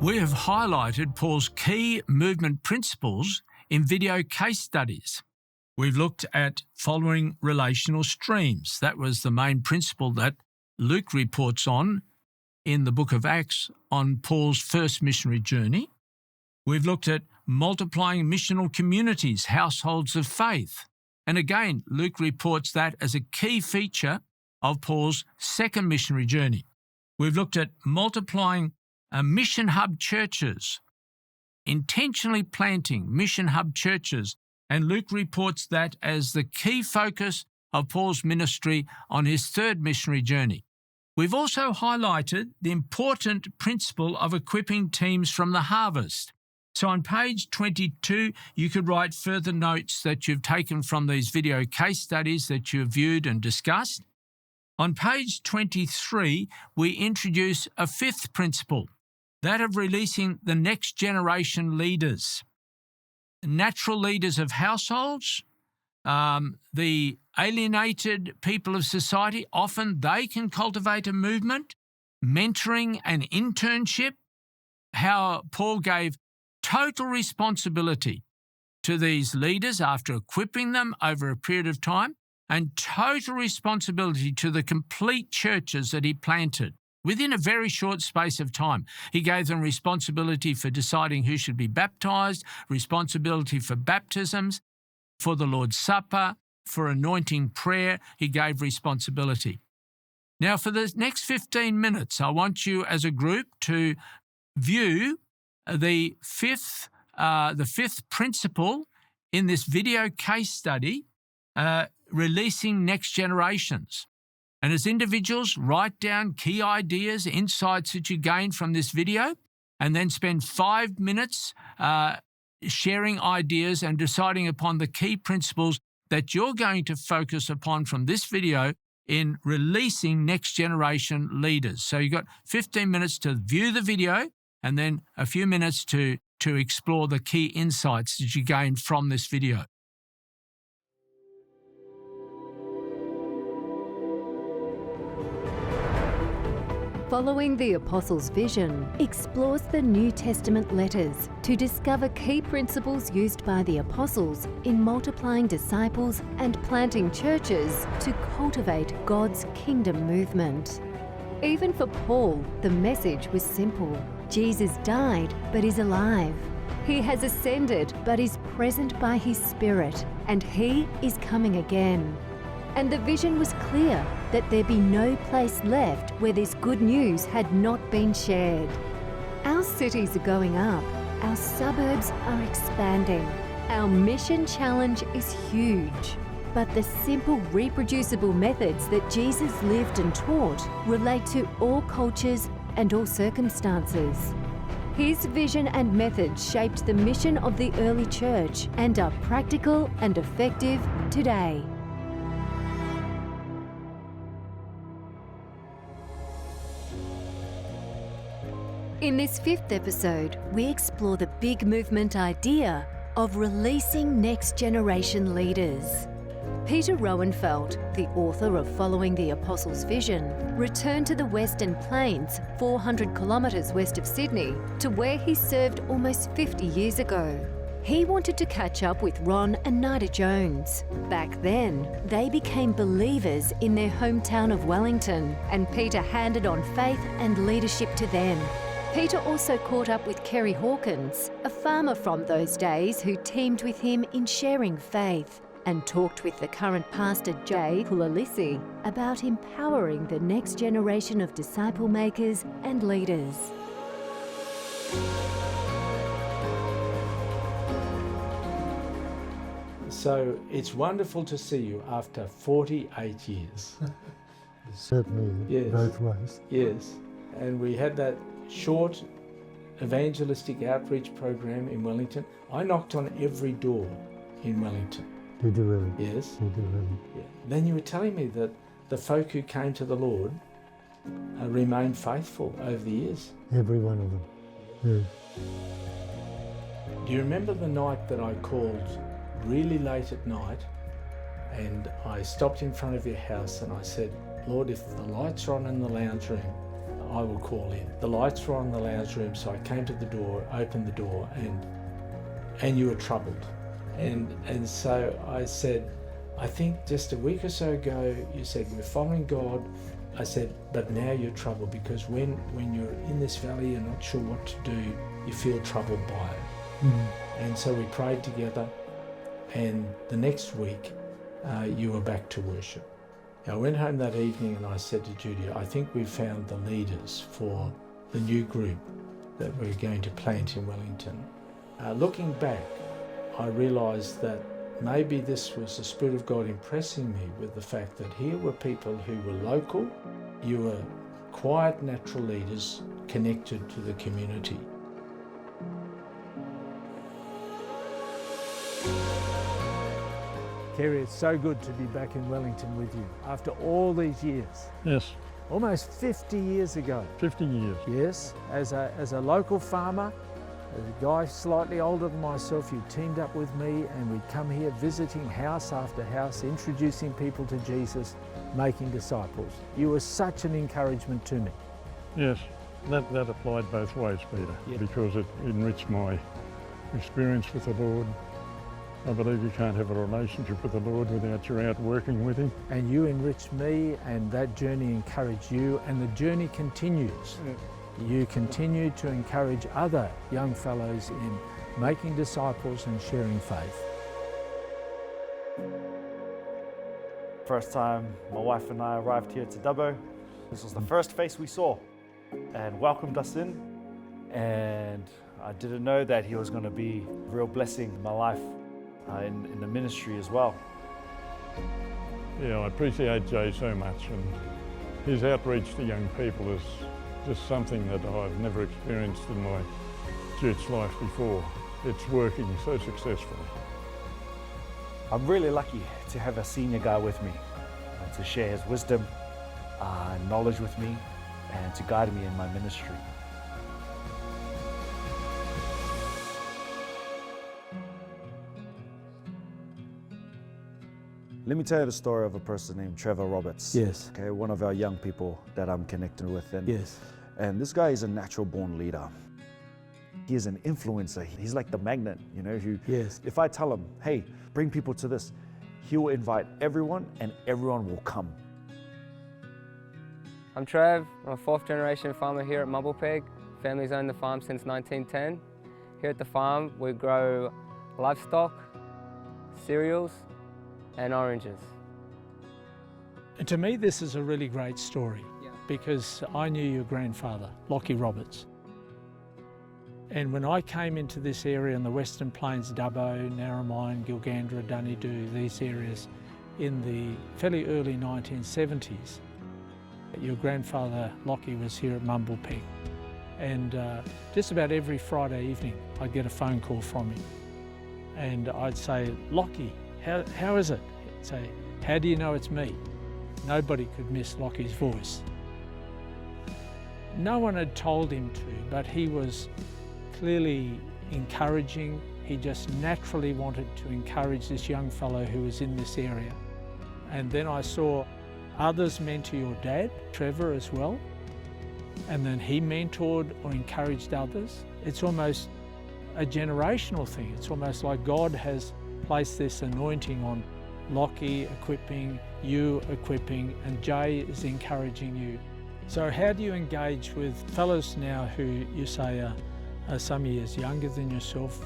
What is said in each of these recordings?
We have highlighted Paul's key movement principles in video case studies. We've looked at following relational streams. That was the main principle that Luke reports on in the book of Acts on Paul's first missionary journey. We've looked at multiplying missional communities, households of faith. And again, Luke reports that as a key feature of Paul's second missionary journey. We've looked at multiplying mission hub churches, intentionally planting mission hub churches, and Luke reports that as the key focus of Paul's ministry on his third missionary journey. We've also highlighted the important principle of equipping teams from the harvest. So on page 22, you could write further notes that you've taken from these video case studies that you've viewed and discussed. On page 23, we introduce a fifth principle, that of releasing the next generation leaders. Natural leaders of households, the alienated people of society, often they can cultivate a movement, mentoring and internship, how Paul gave total responsibility to these leaders after equipping them over a period of time, and total responsibility to the complete churches that he planted within a very short space of time. He gave them responsibility for deciding who should be baptized, responsibility for baptisms, for the Lord's Supper, for anointing prayer. He gave responsibility. Now, for the next 15 minutes, I want you as a group to view the fifth principle in this video case study, releasing next generations. And as individuals, write down key ideas, insights that you gain from this video, and then spend 5 minutes sharing ideas and deciding upon the key principles that you're going to focus upon from this video in releasing next generation leaders. So you've got 15 minutes to view the video and then a few minutes to explore the key insights that you gain from this video. Following the Apostles' Vision explores the New Testament letters to discover key principles used by the Apostles in multiplying disciples and planting churches to cultivate God's kingdom movement. Even for Paul, the message was simple. Jesus died, but is alive. He has ascended, but is present by his Spirit, and he is coming again. And the vision was clear that there be no place left where this good news had not been shared. Our cities are going up, our suburbs are expanding, our mission challenge is huge. But the simple, reproducible methods that Jesus lived and taught relate to all cultures and all circumstances. His vision and methods shaped the mission of the early church and are practical and effective today. In this fifth episode, we explore the big movement idea of releasing next generation leaders. Peter Rowenfeld, the author of Following the Apostles' Vision, returned to the Western Plains, 400 kilometres west of Sydney, to where he served almost 50 years ago. He wanted to catch up with Ron and Nida Jones. Back then, they became believers in their hometown of Wellington, and Peter handed on faith and leadership to them. Peter also caught up with Kerry Hawkins, a farmer from those days who teamed with him in sharing faith, and talked with the current pastor Jay Pulalisi about empowering the next generation of disciple makers and leaders. So it's wonderful to see you after 48 years. Certainly, Yes. both ways. Yes, and we had that short evangelistic outreach program in Wellington. I knocked on every door in Wellington. Did you really? Yes. Did you really? Yeah. Then you were telling me that the folk who came to the Lord remained faithful over the years. Every one of them. Yeah. Do you remember the night that I called really late at night and I stopped in front of your house and I said, Lord, if the lights are on in the lounge room, I will call in. The lights were on in the lounge room, so I came to the door, opened the door, and you were troubled. And so I said, I think just a week or so ago, you said, we're following God. I said, but now you're troubled, because when you're in this valley, you're not sure what to do, you feel troubled by it. And so we prayed together, and the next week, you were back to worship. I went home that evening and I said to Judy, I think we've found the leaders for the new group that we're going to plant in Wellington. Looking back, I realised that maybe this was the Spirit of God impressing me with the fact that here were people who were local, you were quiet, natural leaders connected to the community. Kerry, it's so good to be back in Wellington with you after all these years. Yes, Almost 50 years ago. 50 years. Yes, as a local farmer, a guy slightly older than myself, you teamed up with me and we'd come here visiting house after house, introducing people to Jesus, making disciples. You were such an encouragement to me. Yes, that applied both ways, Peter, Yeah. because it enriched my experience with the Lord. I believe you can't have a relationship with the Lord without you're out working with Him. And you enriched me, and that journey encouraged you, and the journey continues. Yeah. You continue to encourage other young fellows in making disciples and sharing faith. First time my wife and I arrived here to Dubbo, this was the first face we saw and welcomed us in. And I didn't know that he was going to be a real blessing in my life in the ministry as well. Yeah, I appreciate Jay so much, and his outreach to young people is just something that I've never experienced in my church life before. It's working so successfully. I'm really lucky to have a senior guy with me to share his wisdom and knowledge with me and to guide me in my ministry. Let me tell you the story of a person named Trevor Roberts. Yes. Okay, one of our young people that I'm connected with. And, Yes. and this guy is a natural born leader. He is an influencer. He's like the magnet, you know, who, Yes. if I tell him, hey, bring people to this, he will invite everyone and everyone will come. I'm Trev, I'm a fourth generation farmer here at Mumblepeg. Family's owned the farm since 1910. Here at the farm we grow livestock, cereals and oranges. And to me, this is a really great story because I knew your grandfather, Lockie Roberts. And when I came into this area in the Western Plains, Dubbo, Narromine, Gilgandra, Dunedoo, these areas in the fairly early 1970s, your grandfather Lockie was here at Mumblepeg. And just about every Friday evening, I'd get a phone call from him. And I'd say, Lockie, how is it? He'd say, how do you know it's me? Nobody could miss Lockie's voice. No one had told him to, but he was clearly encouraging. He just naturally wanted to encourage this young fellow who was in this area. And then I saw others mentor your dad, Trevor, as well. And then he mentored or encouraged others. It's almost a generational thing. It's almost like God has placed this anointing on Lockie equipping, you equipping, and Jay is encouraging you. So how do you engage with fellows now who you say are some years younger than yourself?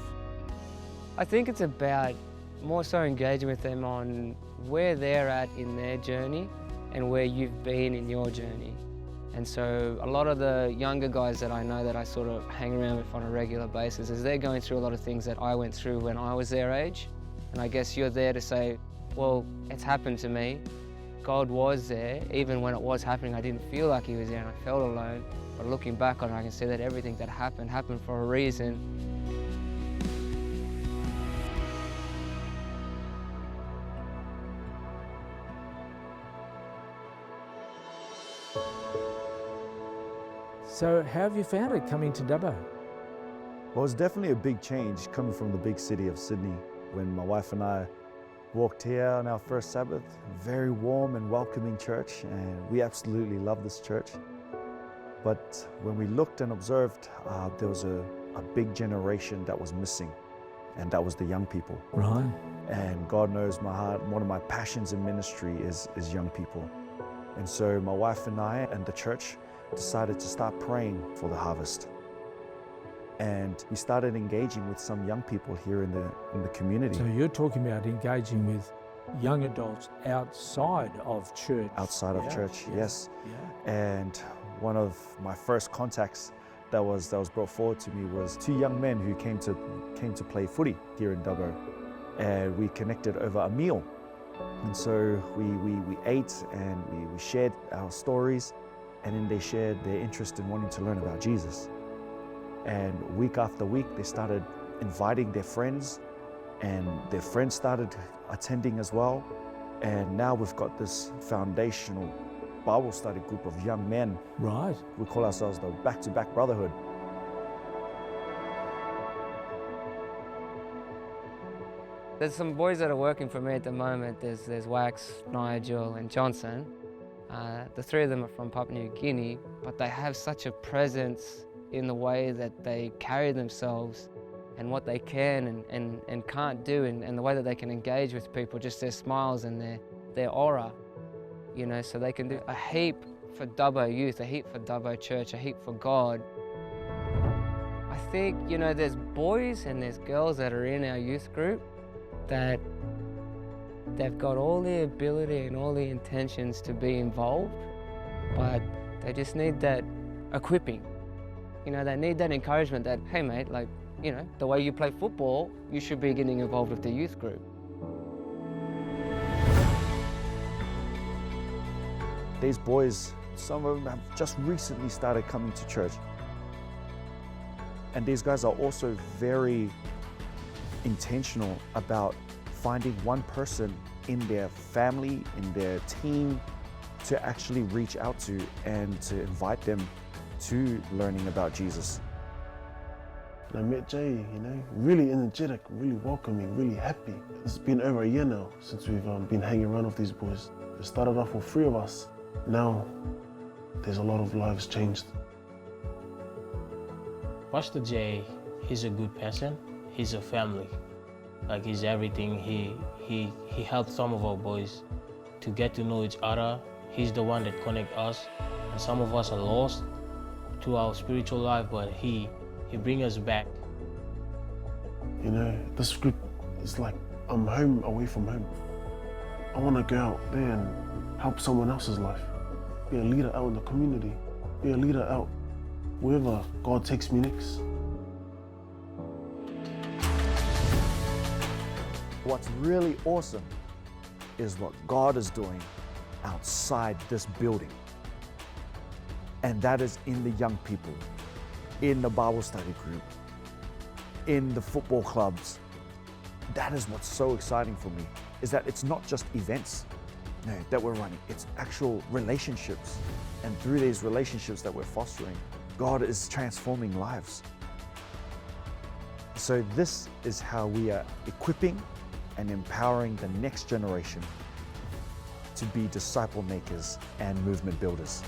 I think it's about more so engaging with them on where they're at in their journey and where you've been in your journey. And so a lot of the younger guys that I know that I sort of hang around with on a regular basis is they're going through a lot of things that I went through when I was their age. And I guess you're there to say, well, it's happened to me. God was there. Even when it was happening, I didn't feel like He was there and I felt alone. But looking back on it, I can see that everything that happened for a reason. So how have you found it coming to Dubbo? Well, it's definitely a big change coming from the big city of Sydney. When my wife and I walked here on our first Sabbath, very warm and welcoming church, and we absolutely love this church. But when we looked and observed, there was a big generation that was missing, and that was the young people. Right. And God knows my heart, one of my passions in ministry is young people. And so my wife and I and the church decided to start praying for the harvest. And we started engaging with some young people here in the community. So you're talking about engaging with young adults outside of church. Outside of church, yes. Yeah. And one of my first contacts that was brought forward to me was two young men who came to play footy here in Dubbo. And we connected over a meal. And so we ate and we shared our stories, and then they shared their interest in wanting to learn about Jesus. And week after week, they started inviting their friends, and their friends started attending as well. And now we've got this foundational Bible study group of young men. Right. We call ourselves the Back-to-Back Brotherhood. There's some boys that are working for me at the moment. There's Wax, Nigel and Johnson. The three of them are from Papua New Guinea, but they have such a presence in the way that they carry themselves and what they can and can't do, and the way that they can engage with people, just their smiles and their aura, you know, so they can do a heap for Dubbo youth, a heap for Dubbo church, a heap for God. I think, you know, there's boys and there's girls that are in our youth group that they've got all the ability and all the intentions to be involved, but they just need that equipping. You know, they need that encouragement that, hey mate, like, you know, the way you play football, you should be getting involved with the youth group. These boys, some of them have just recently started coming to church. And these guys are also very intentional about finding one person in their family, in their team, to actually reach out to and to invite them to learning about Jesus. I met Jay, you know, really energetic, really welcoming, really happy. It's been over a year now since we've been hanging around with these boys. It started off with 3 of us. Now, there's a lot of lives changed. Pastor Jay, he's a good person. He's a family. Like, he's everything. He helped some of our boys to get to know each other. He's the one that connects us. And some of us are lost to our spiritual life, but he brings us back. You know, this group is like, I'm home away from home. I want to go out there and help someone else's life. Be a leader out in the community. Be a leader out wherever God takes me next. What's really awesome is what God is doing outside this building. And that is in the young people, in the Bible study group, in the football clubs. That is what's so exciting for me, is that it's not just events that we're running, it's actual relationships. And through these relationships that we're fostering, God is transforming lives. So this is how we are equipping and empowering the next generation to be disciple makers and movement builders.